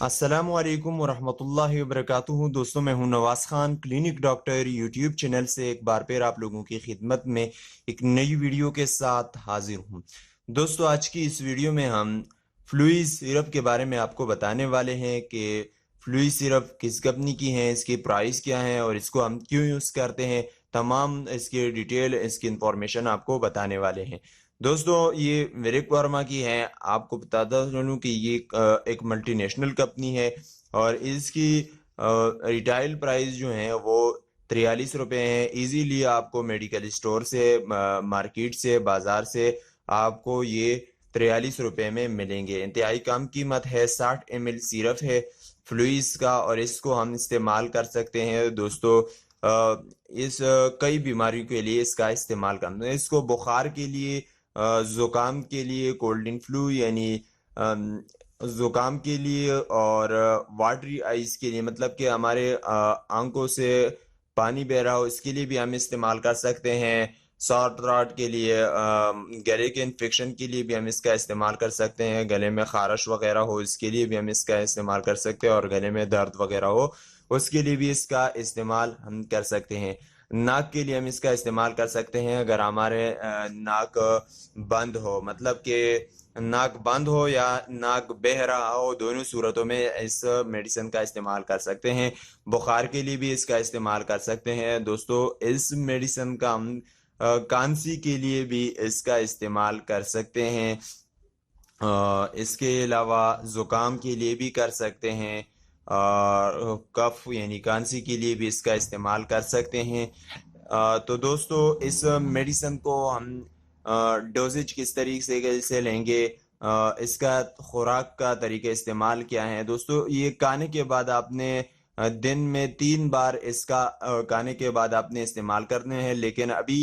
अस्सलामु अलैकुम वरहमतुल्लाहि वबरकातुहू। दोस्तों, मैं हूं Nawaz Khan, clinic doctor YouTube channel से एक बार फिर आप लोगों की खिदमत में एक नई वीडियो के साथ हाजिर हूं। दोस्तों, आज की इस वीडियो में हम फ्लूई सिरप के बारे में आपको बताने वाले हैं कि फ्लूई सिरप किस कंपनी की है, इसकी प्राइस क्या है और इसको हम क्यों यूज़ करते हैं। तमाम इसकी डिटेल, इसकी इंफॉर्मेशन आपको बताने वाले हैं। दोस्तों, ये मेरे वर्मा की है। आपको बताता चलूँ कि ये एक मल्टीनेशनल कंपनी है और इसकी रिटेल प्राइस जो है वो 43 रुपये है। इजीली आपको मेडिकल स्टोर से, मार्केट से, बाजार से आपको ये 43 रुपये में मिलेंगे। इंतहाई कम कीमत है। 60 ml सिरप है फ्लूइस का और इसको हम इस्तेमाल कर सकते हैं। दोस्तों, कई बीमारियों के लिए इसका इस्तेमाल करते हैं। इसको बुखार के लिए, ज़ुकाम के लिए, कोल्ड इन फ्लू यानी ज़ुकाम के लिए, और वाटरी आइज़ के लिए, मतलब कि हमारे आंखों से पानी बह रहा हो, इसके लिए भी हम इस्तेमाल कर सकते हैं। सॉर थ्रोट के लिए, गले के इन्फेक्शन के लिए भी हम इसका इस्तेमाल कर सकते हैं। गले में खारिश वगैरह हो, इसके लिए भी हम इसका इस्तेमाल कर सकते हैं। और गले में दर्द वगैरह हो, उसके लिए भी इसका इस्तेमाल हम कर सकते हैं। नाक के लिए हम इसका इस्तेमाल कर सकते हैं अगर हमारे नाक बंद हो, मतलब कि नाक बंद हो या नाक बह रहा हो, दोनों सूरतों में इस मेडिसिन का इस्तेमाल कर सकते हैं। बुखार के लिए भी इसका इस्तेमाल कर सकते हैं। दोस्तों, इस मेडिसिन का हम खांसी के लिए भी इसका इस्तेमाल कर सकते हैं। इसके अलावा ज़ुकाम के लिए भी कर सकते हैं और कफ यानी खांसी के लिए भी इसका इस्तेमाल कर सकते हैं। तो दोस्तों, इस मेडिसिन को हम डोजेज किस तरीके से लेंगे, इसका खुराक का तरीका इस्तेमाल क्या है। दोस्तों, ये खाने के बाद आपने दिन में 3 बार इसका खाने के बाद आपने इस्तेमाल करने हैं। लेकिन अभी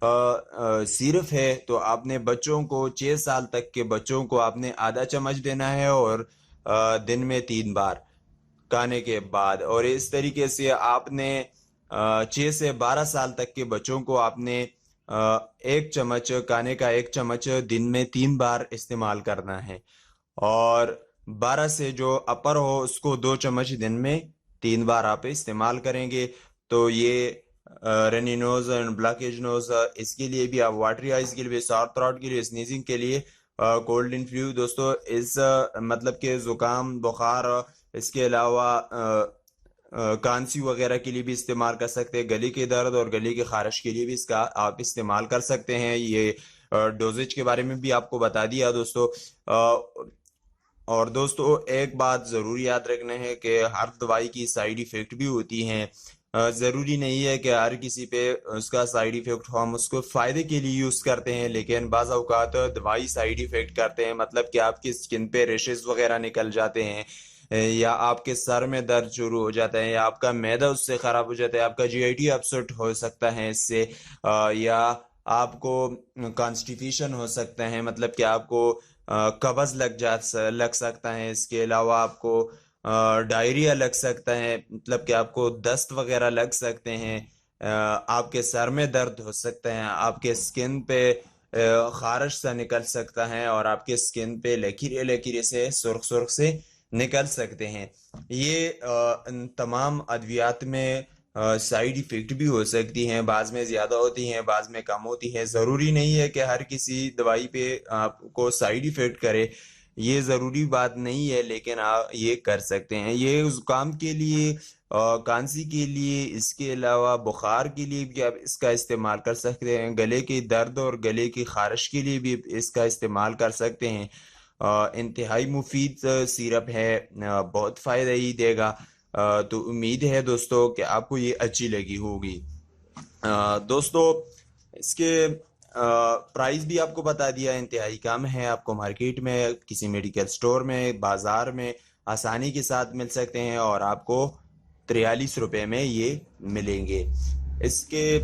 सिर्फ है तो आपने बच्चों को, 6 साल तक के बच्चों को आपने आधा चम्मच देना है और दिन में 3 बार खाने के बाद। और इस तरीके से आपने 6 से 12 साल तक के बच्चों को आपने 1 चम्मच, खाने का 1 चम्मच दिन में 3 बार इस्तेमाल करना है। और 12 से जो अपर हो उसको 2 चम्मच दिन में 3 बार आप इस्तेमाल करेंगे। तो ये runny nose and blockage nose, इसके लिए भी आप, वाटरी आइज के लिए, सॉर थ्रोट के लिए, स्नीजिंग के लिए, कोल्ड इन फ्लू, दोस्तों इस मतलब के ज़ुकाम, बुखार, इसके अलावा खांसी वगैरह के लिए भी इस्तेमाल कर सकते हैं। गले के दर्द और गले की खारिश के लिए भी इसका आप इस्तेमाल कर सकते हैं। ये डोजेज के बारे में भी आपको बता दिया दोस्तों। और दोस्तों, एक बात ज़रूर याद रखना है कि हर दवाई की साइड इफ़ेक्ट भी होती हैं। ज़रूरी नहीं है कि हर किसी पे उसका साइड इफ़ेक्ट हो। हम उसको फ़ायदे के लिए यूज़ करते हैं, लेकिन बाज़ औक़ात दवाई साइड इफ़ेक्ट करते हैं, मतलब कि आपकी स्किन पे रेशेस वगैरह निकल जाते हैं, या आपके सर में दर्द शुरू हो जाता है, या आपका मैदा उससे ख़राब हो जाता है, आपका जीआईटी अपसेट हो सकता है इससे, या आपको कॉन्स्टिपेशन हो सकता है, मतलब कि आपको कब्ज़ लग सकता है। इसके अलावा आपको डायरिया लग सकता है, मतलब कि आपको दस्त वगैरह लग सकते हैं। आपके सर में दर्द हो सकता है, आपके स्किन पे खारिश सा निकल सकता है, और आपके स्किन पे लकीरें लकीरें से, सुर्ख सुर्ख से निकल सकते हैं। ये इन तमाम अद्वियात में साइड इफ़ेक्ट भी हो सकती हैं। बाज़ में ज़्यादा होती हैं, बाज़ में कम होती हैं। ज़रूरी नहीं है कि हर किसी दवाई पे आपको साइड इफ़ेक्ट करे, ये ज़रूरी बात नहीं है, लेकिन आप ये कर सकते हैं। ये ज़ुकाम के लिए, खांसी के लिए, इसके अलावा बुखार के लिए भी आप इसका इस्तेमाल कर सकते हैं। गले के दर्द और गले की खारिश के लिए भी इसका इस्तेमाल कर सकते हैं। इंतहाई मुफीद सिरप है, बहुत फ़ायदा ही देगा। तो उम्मीद है दोस्तों कि आपको ये अच्छी लगी होगी। दोस्तों, इसके प्राइस भी आपको बता दिया, इंतहाई कम है। आपको मार्केट में, किसी मेडिकल स्टोर में, बाज़ार में आसानी के साथ मिल सकते हैं और आपको 43 रुपये में ये मिलेंगे। इसके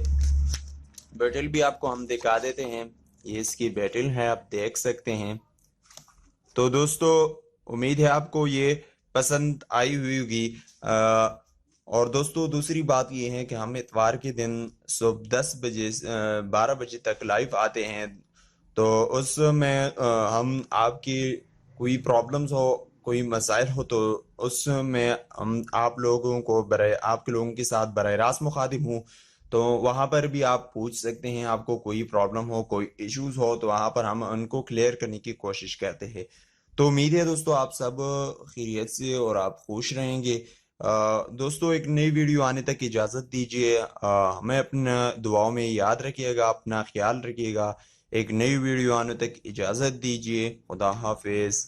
बैटल भी आपको हम दिखा देते हैं। ये इसकी बैटल है, आप देख सकते हैं। तो दोस्तों, उम्मीद है आपको ये पसंद आई हुई होगी। और दोस्तों, दूसरी बात ये है कि हम इतवार के दिन सुबह 10 बजे 12 बजे तक लाइव आते हैं। तो उसमें हम आपकी कोई प्रॉब्लम्स हो کوئی مسائل ہو تو اس میں آپ لوگوں کو آپ کے لوگوں کے ساتھ براہ راست مخاطب ہوں، تو وہاں پر بھی آپ پوچھ سکتے ہیں. آپ کو کوئی پرابلم ہو، کوئی ایشوز ہو تو وہاں پر ہم ان کو کلیئر کرنے کی کوشش کرتے ہیں. تو امید ہے دوستو آپ سب خیریت سے اور آپ خوش رہیں گے. دوستو ایک نئی ویڈیو آنے تک اجازت دیجیے. ہمیں اپنا دعاؤں میں یاد رکھیے گا، اپنا خیال رکھیے گا. ایک نئی ویڈیو آنے تک اجازت دیجیے. خدا حافظ.